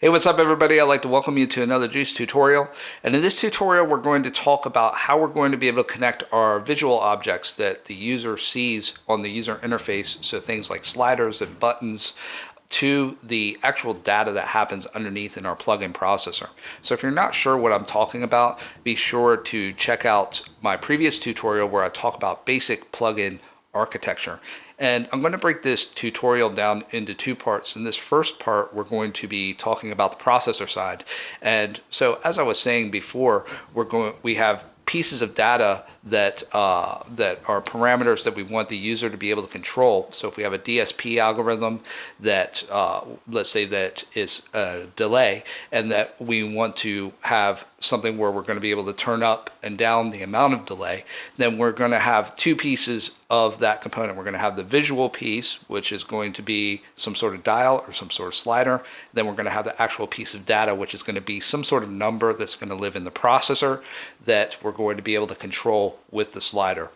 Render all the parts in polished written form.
Hey, what's up everybody? I'd like to welcome you to another JUCE tutorial. And in this tutorial, we're going to talk about how we're going to be able to connect our visual objects that the user sees on the user interface, so things like sliders and buttons, to the actual data that happens underneath in our plugin processor. So if you're not sure what I'm talking about, be sure to check out my previous tutorial where I talk about basic plugin architecture. And I'm going to break this tutorial down into two parts. In this first part, we're going to be talking about the processor side. And so as I was saying before, we have pieces of data that that are parameters that we want the user to be able to control. So if we have a DSP algorithm that let's say that is a delay, and that we want to have something where we're going to be able to turn up and down the amount of delay, then we're going to have two pieces of that component. We're going to have the visual piece, which is going to be some sort of dial or some sort of slider. Then we're going to have the actual piece of data, which is going to be some sort of number that's going to live in the processor that we're going to be able to control with the slider.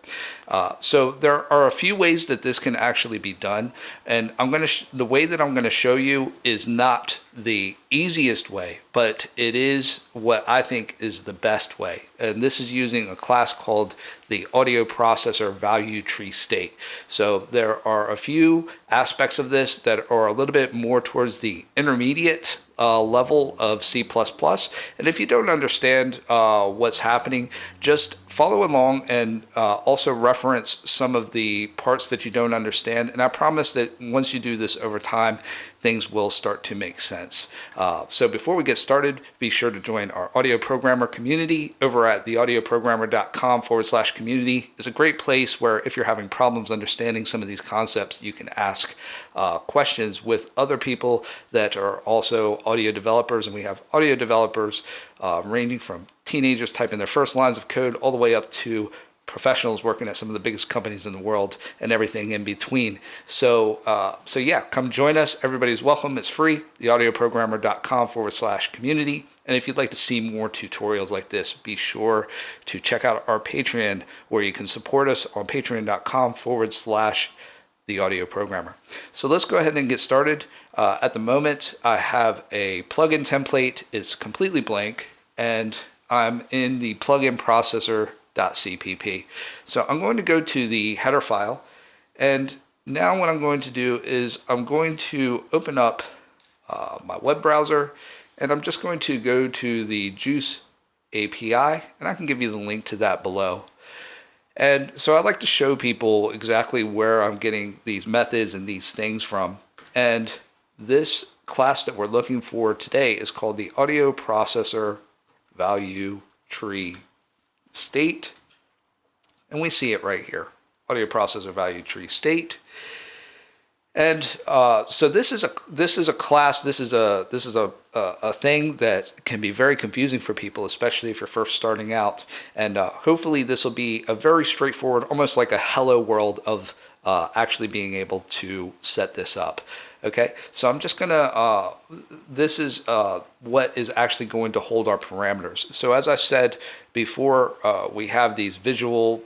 So there are a few ways that this can actually be done, and the way that I'm going to show you is not the easiest way, but it is what I think is the best way. And this is using a class called the AudioProcessorValueTreeState. So there are a few aspects of this that are a little bit more towards the intermediate level of C++. And if you don't understand what's happening, just follow along and also reference some of the parts that you don't understand. And I promise that once you do this over time, things will start to make sense. So before we get started, be sure to join our audio programmer community over at theaudioprogrammer.com/community. It's a great place where if you're having problems understanding some of these concepts, you can ask questions with other people that are also audio developers. And we have audio developers ranging from teenagers typing their first lines of code all the way up to professionals working at some of the biggest companies in the world and everything in between. So yeah, come join us. Everybody's welcome. It's free. theaudioprogrammer.com/community. And if you'd like to see more tutorials like this, be sure to check out our Patreon, where you can support us on patreon.com/theaudioprogrammer. So let's go ahead and get started. At the moment, I have a plugin template. It's completely blank, and I'm in the plugin processor.cpp. So I'm going to go to the header file, and now what I'm going to do is I'm going to open up my web browser, and I'm just going to go to the JUCE API, and I can give you the link to that below. And so I like to show people exactly where I'm getting these methods and these things from. And this class that we're looking for today is called the AudioProcessorValueTreeState. And we see it right here, AudioProcessorValueTreeState. And so this is a class. This is a thing that can be very confusing for people, especially if you're first starting out. And hopefully this will be a very straightforward, almost like a hello world of actually being able to set this up. Okay, so I'm just gonna, this is what is actually going to hold our parameters. So as I said before, we have these visual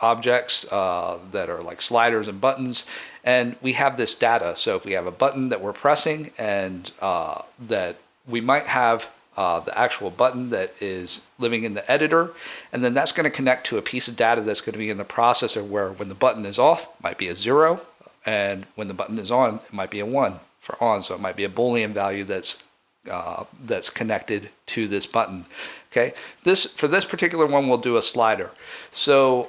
objects that are like sliders and buttons, and we have this data. So if we have a button that we're pressing, and that we might have the actual button that is living in the editor, and then that's going to connect to a piece of data that's going to be in the processor, where when the button is off, it might be a 0, and when the button is on, it might be a 1 for on. So it might be a Boolean value that's connected to this button. Okay, for this particular one, we'll do a slider. So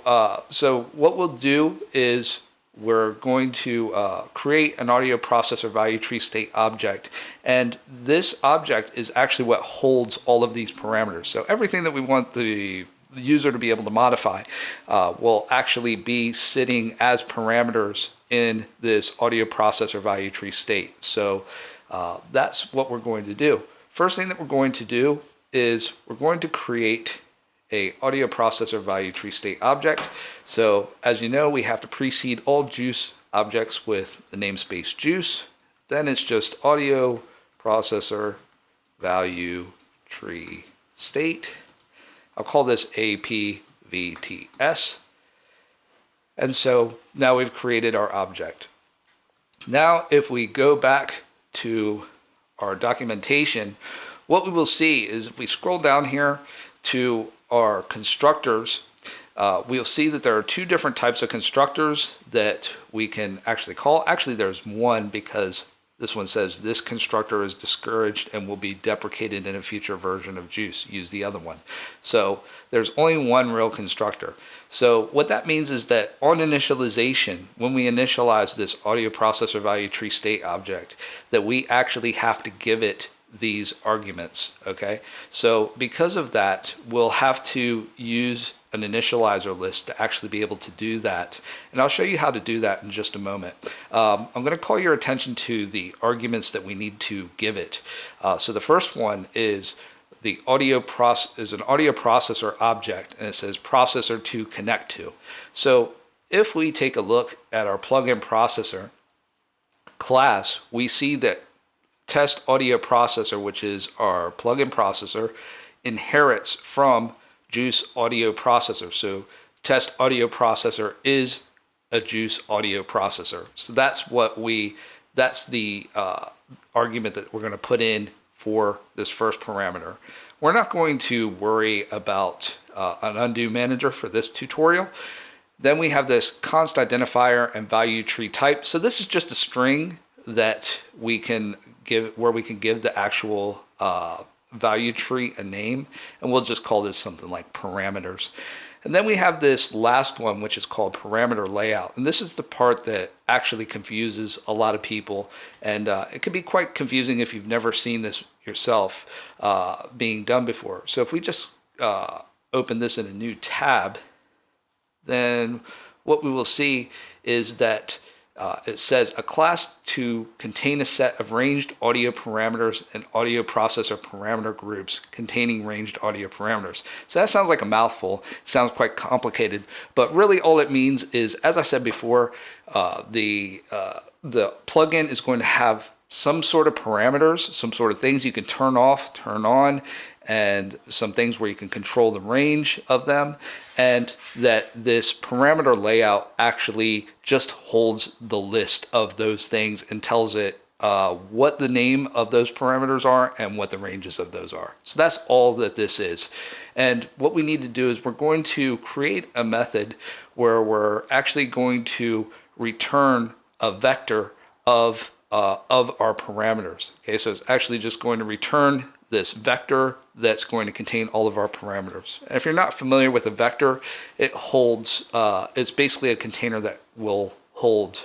what we'll do is we're going to create an AudioProcessorValueTreeState object, and this object is actually what holds all of these parameters. So everything that we want the user to be able to modify will actually be sitting as parameters in this AudioProcessorValueTreeState. So that's what we're going to do. First thing that we're going to do is we're going to create a AudioProcessorValueTreeState object. So as you know, we have to precede all JUCE objects with the namespace JUCE. Then it's just AudioProcessorValueTreeState. I'll call this APVTS. And so now we've created our object. Now if we go back to our documentation, what we will see is if we scroll down here to our constructors, we'll see that there are two different types of constructors that we can actually call. Actually, there's one, because this one says this constructor is discouraged and will be deprecated in a future version of JUCE. Use the other one. So there's only one real constructor. So what that means is that on initialization, when we initialize this AudioProcessorValueTreeState object, that we actually have to give it these arguments, okay? So because of that, we'll have to use an initializer list to actually be able to do that. And I'll show you how to do that in just a moment. I'm going to call your attention to the arguments that we need to give it. So the first one is an audio processor object, and it says processor to connect to. So if we take a look at our plugin processor class, we see that test audio processor, which is our plugin processor, inherits from JUCE audio processor. So test audio processor is a JUCE audio processor. So that's the argument that we're going to put in for this first parameter. We're not going to worry about an undo manager for this tutorial. Then we have this const identifier and value tree type. So this is just a string that we can give, where we can give the actual value tree a name, and we'll just call this something like parameters. And then we have this last one, which is called parameter layout. And this is the part that actually confuses a lot of people. And it can be quite confusing if you've never seen this yourself being done before. So if we just open this in a new tab, then what we will see is that it says a class to contain a set of ranged audio parameters and audio processor parameter groups containing ranged audio parameters. So that sounds like a mouthful. It sounds quite complicated, but really all it means is, as I said before, the plugin is going to have some sort of parameters, some sort of things you can turn off, turn on, and some things where you can control the range of them, and that this parameter layout actually just holds the list of those things and tells it what the name of those parameters are and what the ranges of those are. So that's all that this is. And what we need to do is we're going to create a method where we're actually going to return a vector of our parameters. Okay, so it's actually just going to return this vector that's going to contain all of our parameters. And if you're not familiar with a vector, it holds, it's basically a container that will hold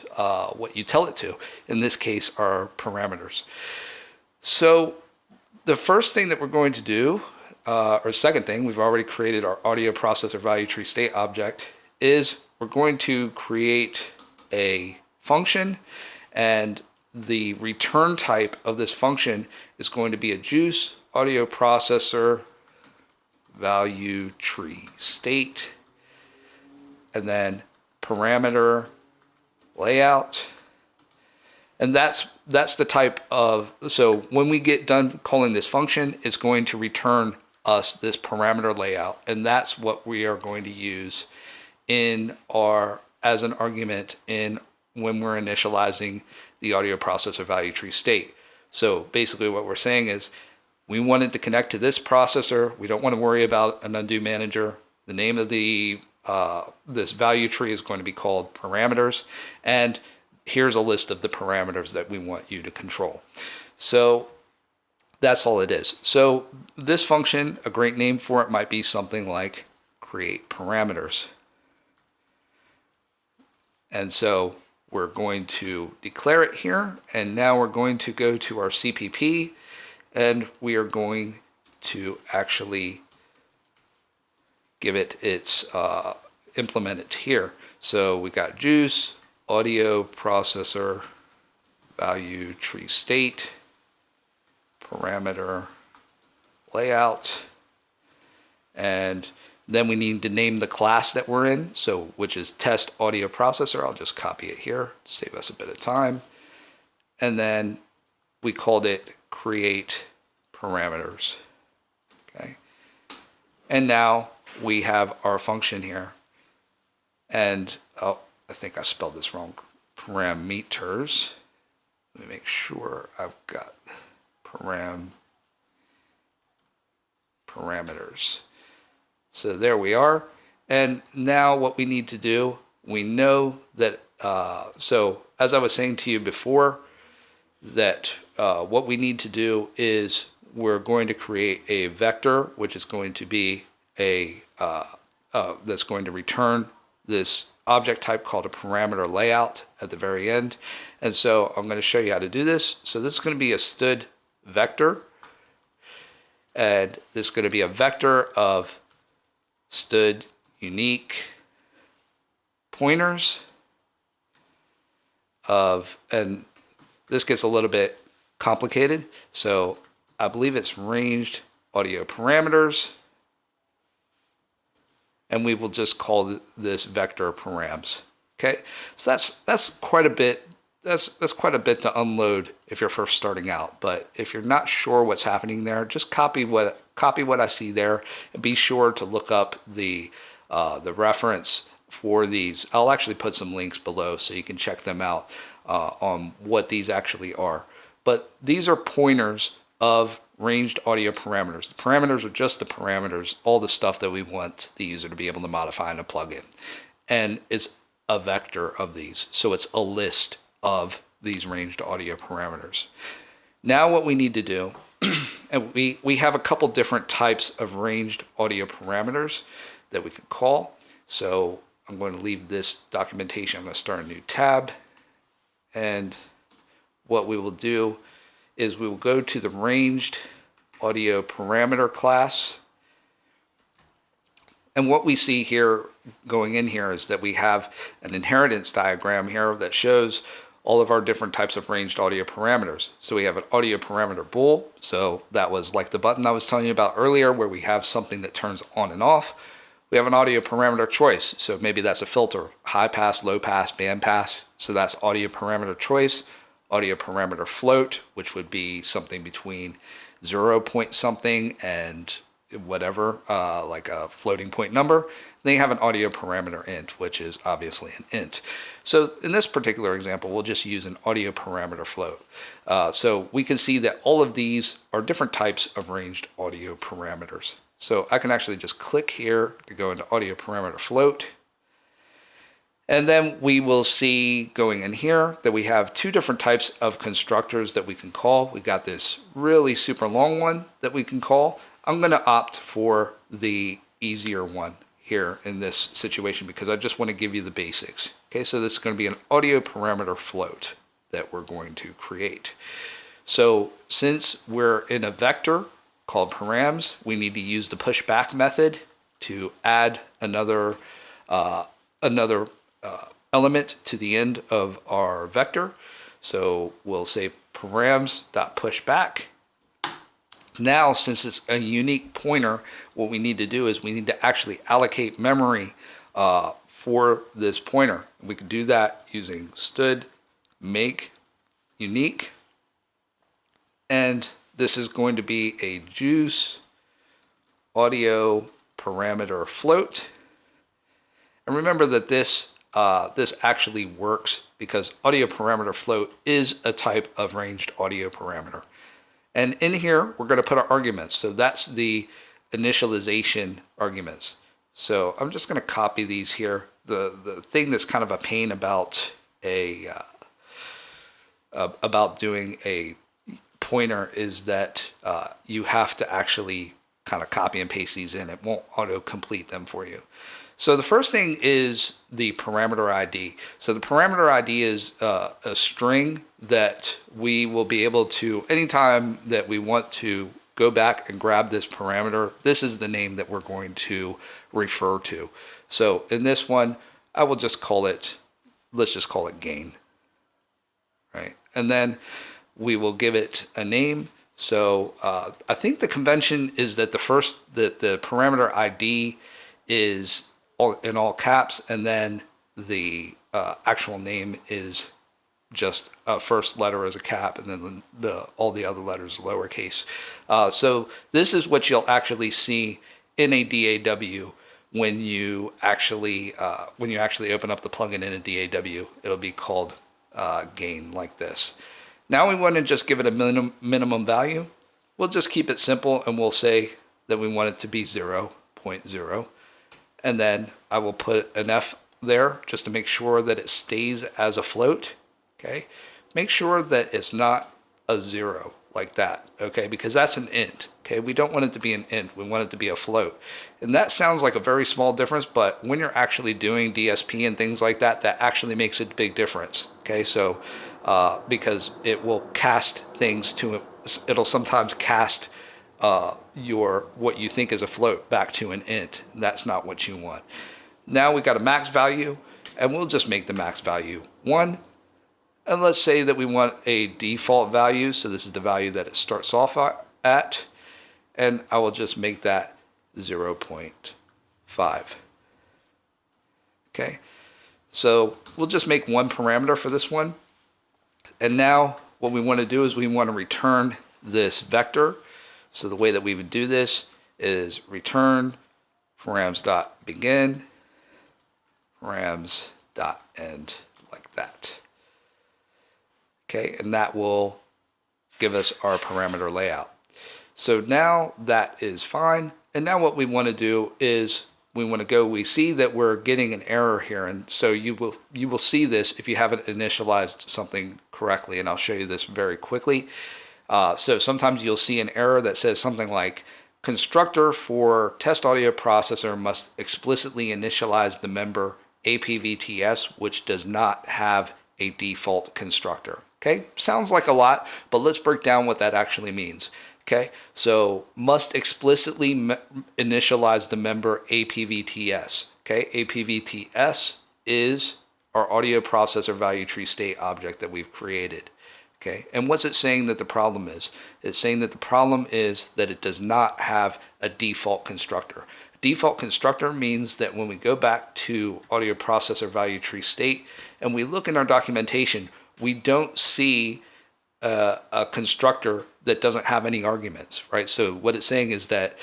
what you tell it to. In this case, our parameters. So the first thing that we're going to do, or second thing, we've already created our audio processor value tree state object, is we're going to create a function, and the return type of this function is going to be a JUCE audio processor value tree state, and then parameter layout. And that's the type of, so when we get done calling this function, it's going to return us this parameter layout, and that's what we are going to use in our, as an argument in when we're initializing the audio processor value tree state. So basically what we're saying is we want it to connect to this processor. We don't want to worry about an undo manager. The name of the this value tree is going to be called parameters, and here's a list of the parameters that we want you to control. So that's all it is. So this function, a great name for it might be something like create parameters. And so we're going to declare it here, and now we're going to go to our CPP, and we are going to actually give it its implement it here. So we got JUCE audio processor value tree state parameter layout, and then we need to name the class that we're in, so which is test audio processor. I'll just copy it here to save us a bit of time. And then we called it create parameters. Okay. And now we have our function here. And oh, I think I spelled this wrong. Parameters. Let me make sure I've got parameters. So there we are. And now what we need to do, we know that, so as I was saying to you before, that what we need to do is we're going to create a vector, which is going to be a, that's going to return this object type called a parameter layout at the very end. And so I'm going to show you how to do this. So this is going to be a stud vector. And this is going to be a vector of stud unique pointers of, and this gets a little bit complicated. So I believe it's ranged audio parameters. And we will just call this vector params. Okay, so that's quite a bit. That's quite a bit to unload if you're first starting out. But if you're not sure what's happening there, just copy what I see there, and be sure to look up the reference for these. I'll actually put some links below so you can check them out on what these actually are. But these are pointers of ranged audio parameters. The parameters are just the parameters, all the stuff that we want the user to be able to modify in a plugin. And it's a vector of these. So it's a list of these ranged audio parameters. Now what we need to do, and we have a couple different types of ranged audio parameters that we can call. So I'm going to leave this documentation. I'm going to start a new tab. And what we will do is we will go to the ranged audio parameter class. And what we see here going in here is that we have an inheritance diagram here that shows all of our different types of ranged audio parameters. So we have an audio parameter bool. So that was like the button I was telling you about earlier where we have something that turns on and off. We have an audio parameter choice. So maybe that's a filter, high pass, low pass, band pass. So that's audio parameter choice. Audio parameter float, which would be something between 0 point something and whatever, like a floating point number. Then you have an audio parameter int, which is obviously an int. So in this particular example, we'll just use an audio parameter float. So we can see that all of these are different types of ranged audio parameters. So I can actually just click here to go into audio parameter float. And then we will see going in here that we have two different types of constructors that we can call. We got this really super long one that we can call. I'm going to opt for the easier one here in this situation because I just want to give you the basics. Okay, so this is going to be an audio parameter float that we're going to create. So since we're in a vector called params, we need to use the pushback method to add another element to the end of our vector. So we'll say params.pushback. Now, since it's a unique pointer, what we need to do is we need to actually allocate memory for this pointer. We can do that using stud make unique. And this is going to be a JUCE audio parameter float. And remember that this actually works because audio parameter float is a type of ranged audio parameter. And in here, we're going to put our arguments. So that's the initialization arguments. So I'm just going to copy these here. The thing that's kind of a pain about doing a pointer is that you have to actually kind of copy and paste these in. It won't auto-complete them for you. So the first thing is the parameter ID. So the parameter ID is a string that we will be able to, anytime that we want to go back and grab this parameter, this is the name that we're going to refer to. So in this one, I will just call it, let's just call it gain, right? And then we will give it a name. So I think the convention is that the parameter ID is in all caps, and then the actual name is just first letter as a cap, and then all the other letters lowercase. So this is what you'll actually see in a DAW when you actually open up the plugin in a DAW. It'll be called gain like this. Now we want to just give it a minimum value. We'll just keep it simple and we'll say that we want it to be 0.0. And then I will put an F there just to make sure that it stays as a float. Okay. Make sure that it's not a 0 like that. Okay. Because that's an int. Okay. We don't want it to be an int. We want it to be a float. And that sounds like a very small difference, but when you're actually doing DSP and things like that, that actually makes a big difference. Okay. So, because it will cast things to, it'll sometimes cast what you think is a float back to an int. That's not what you want. Now we got a max value, and we'll just make the max value 1. And let's say that we want a default value. So this is the value that it starts off at. And I will just make that 0.5. Okay. So we'll just make one parameter for this one. And now what we want to do is we want to return this vector. So the way that we would do this is return params.begin, params.end, like that. Okay, and that will give us our parameter layout. So now that is fine. And now what we want to do is we see that we're getting an error here. And so you will see this if you haven't initialized something correctly. And I'll show you this very quickly. So sometimes you'll see an error that says something like constructor for test audio processor must explicitly initialize the member APVTS, which does not have a default constructor. Okay, sounds like a lot, but let's break down what that actually means. Okay, so must explicitly initialize the member APVTS. Okay, APVTS is our audio processor value tree state object that we've created. Okay, and what's it saying that the problem is? It's saying that the problem is that it does not have a default constructor. Default constructor means that when we go back to audio processor value tree state and we look in our documentation, we don't see a constructor that doesn't have any arguments, right? So what it's saying is that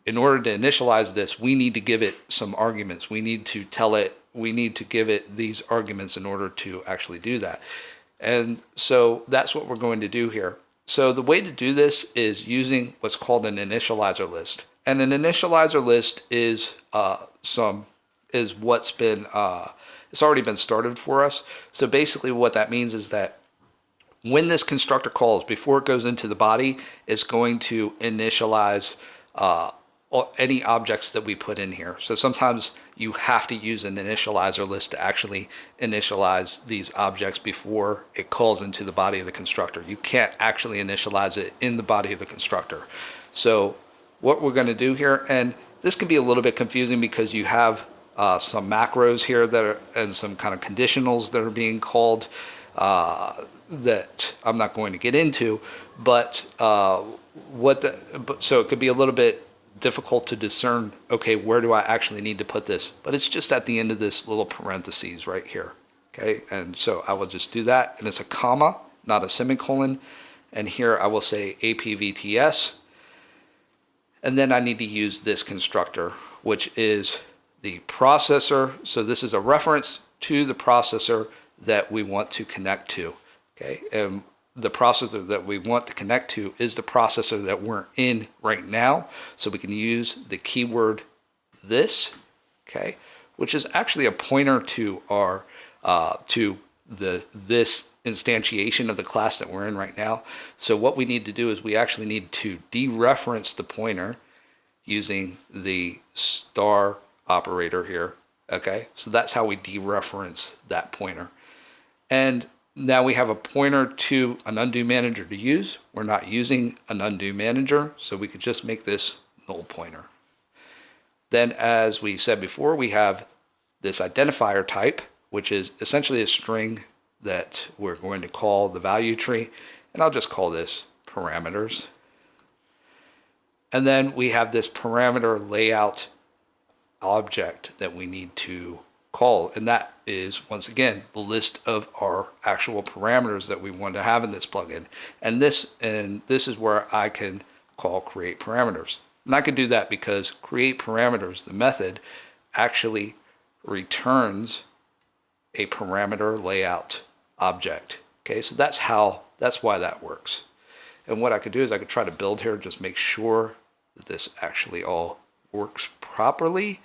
in order to initialize this, we need to give it some arguments. We need to tell it, we need to give it these arguments in order to actually do that. And so that's what we're going to do here. So the way to do this is using what's called an initializer list. And an initializer list is what's been, it's already been started for us. So basically what that means is that when this constructor calls, before it goes into the body, it's going to initialize any objects that we put in here. So sometimes you have to use an initializer list to actually initialize these objects before it calls into the body of the constructor. You can't actually initialize it in the body of the constructor. So what we're going to do here, and this can be a little bit confusing because you have some macros here that are, and some kind of conditionals that are being called that I'm not going to get into, but so it could be a little bit difficult to discern, okay, where do I actually need to put this? But it's just at the end of this little parentheses right here. Okay, and so I will just do that, and it's a comma, not a semicolon. And here I will say APVTS, and then I need to use this constructor, which is the processor. So this is a reference to the processor that we want to connect to. Okay, and the processor that we want to connect to is the processor that we're in right now. So we can use the keyword this, okay, which is actually a pointer to our this instantiation of the class that we're in right now. So what we need to do is we actually need to dereference the pointer using the star operator here. Okay, so that's how we dereference that pointer. And now we have a pointer to an undo manager to use. We're not using an undo manager, so we could just make this null pointer. Then, as we said before, we have this identifier type, which is essentially a string that we're going to call the value tree, and I'll just call this parameters. And then we have this parameter layout object that we need to call, and that is once again the list of our actual parameters that we want to have in this plugin. And this is where I can call create parameters. And I can do that because create parameters, the method, actually returns a parameter layout object. Okay, so that's how That's why that works. And what I could do is I could try to build here, just make sure that this actually all works properly.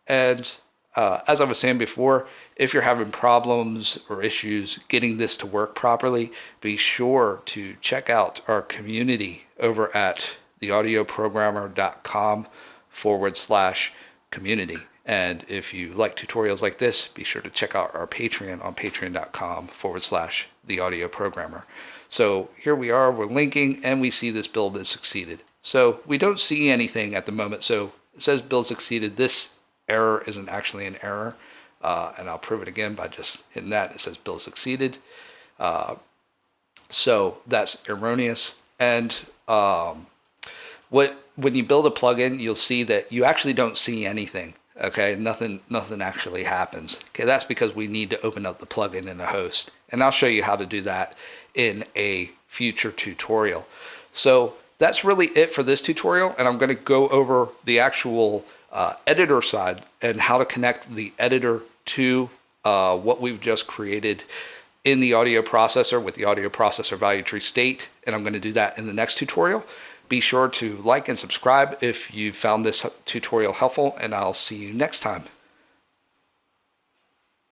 And as I was saying before, if you're having problems or issues getting this to work properly, be sure to check out our community over at theaudioprogrammer.com/community. And if you like tutorials like this, be sure to check out our Patreon on patreon.com/theaudioprogrammer. So here we are, we're linking, and we see this build has succeeded. So we don't see anything at the moment. So it says build succeeded. This error isn't actually an error. And I'll prove it again by just hitting that. It says build succeeded. So that's erroneous. And when you build a plugin, you'll see that you actually don't see anything. Okay, nothing actually happens. Okay, that's because we need to open up the plugin in the host. And I'll show you how to do that in a future tutorial. So that's really it for this tutorial. And I'm going to go over the actual editor side and how to connect the editor to what we've just created in the audio processor with the audio processor value tree state. And I'm going to do that in the next tutorial. Be sure to like and subscribe if you found this tutorial helpful, and I'll see you next time.